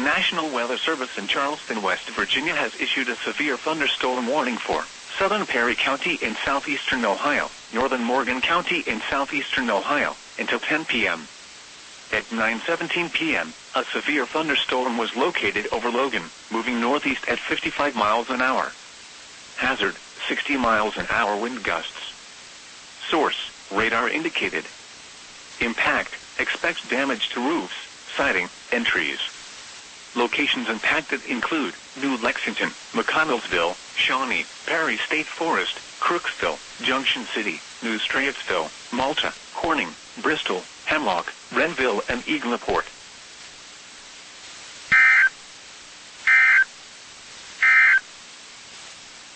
National Weather Service in Charleston, West Virginia has issued a severe thunderstorm warning for southern Perry County in southeastern Ohio, northern Morgan County in southeastern Ohio, until 10 p.m. At 9:17 p.m., a severe thunderstorm was located over Logan, moving northeast at 55 miles an hour. Hazard, 60 miles an hour wind gusts. Source, radar indicated. Impact, expects damage to roofs, siding, and trees. Locations impacted include New Lexington, McConnellsville, Shawnee, Perry State Forest, Crooksville, Junction City, New Strayetsville, Malta, Corning, Bristol, Hemlock, Renville, and Eagleport.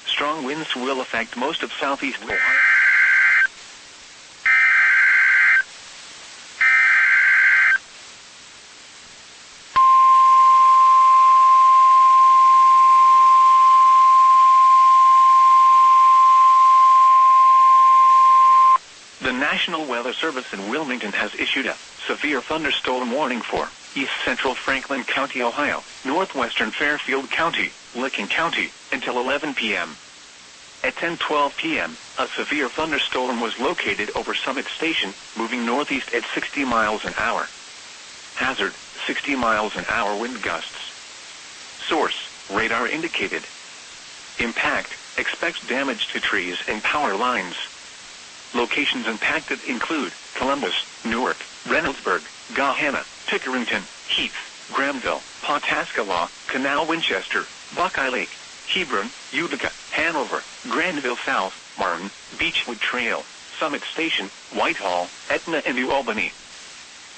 Strong winds will affect most of southeast Ohio. The National Weather Service in Wilmington has issued a severe thunderstorm warning for east central Franklin County, Ohio, northwestern Fairfield County, Licking County, until 11 p.m. At 10:12 p.m., a severe thunderstorm was located over Summit Station, moving northeast at 60 miles an hour. Hazard, 60 miles an hour wind gusts. Source, radar indicated. Impact, expects damage to trees and power lines. Locations impacted include Columbus, Newark, Reynoldsburg, Gahanna, Tickerington, Heath, Grahamville, Pawhuska, Canal Winchester, Buckeye Lake, Hebron, Utica, Hanover, Granville South, Martin, Beechwood Trail, Summit Station, Whitehall, Etna, and New Albany.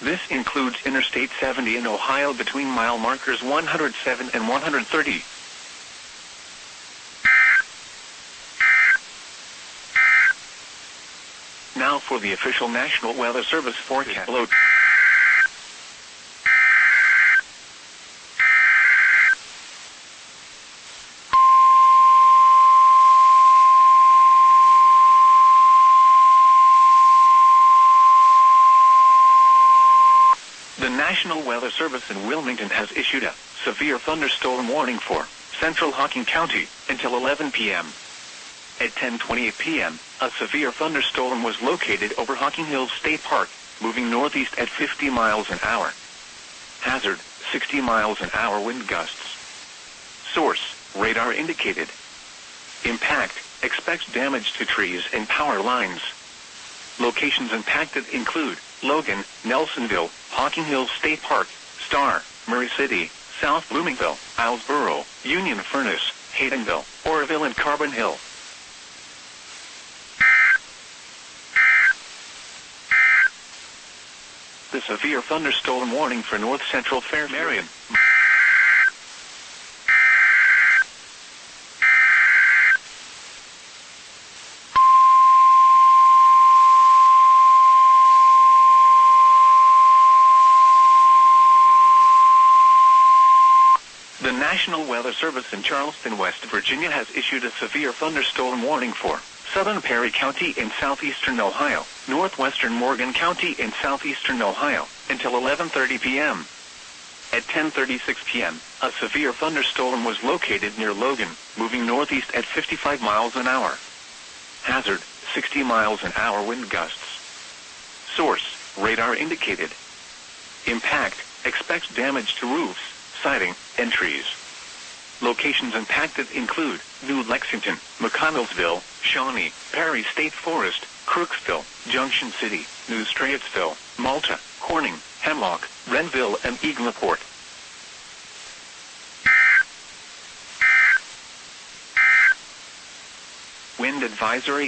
This includes Interstate 70 in Ohio between mile markers 107 and 130. Now for the official National Weather Service forecast. The National Weather Service in Wilmington has issued a severe thunderstorm warning for central Hocking County until 11 p.m. At 10:28 p.m., a severe thunderstorm was located over Hocking Hills State Park, moving northeast at 50 miles an hour. Hazard, 60 miles an hour wind gusts. Source, radar indicated. Impact, expects damage to trees and power lines. Locations impacted include Logan, Nelsonville, Hocking Hills State Park, Star, Murray City, South Bloomingville, Islesboro, Union Furnace, Haydenville, Oroville, and Carbon Hill. The severe thunderstorm warning for north central Marion. The National Weather Service in Charleston, West Virginia has issued a severe thunderstorm warning for southern Perry County in southeastern Ohio, northwestern Morgan County in southeastern Ohio, until 11:30 p.m. At 10:36 p.m., a severe thunderstorm was located near Logan, moving northeast at 55 miles an hour. Hazard, 60 miles an hour wind gusts. Source, radar indicated. Impact, expects damage to roofs, siding, and trees. Locations impacted include New Lexington, McConnellsville, Shawnee, Perry State Forest, Crooksville, Junction City, New Strayetsville, Malta, Corning, Hemlock, Renville, and Eagleport. Wind advisory.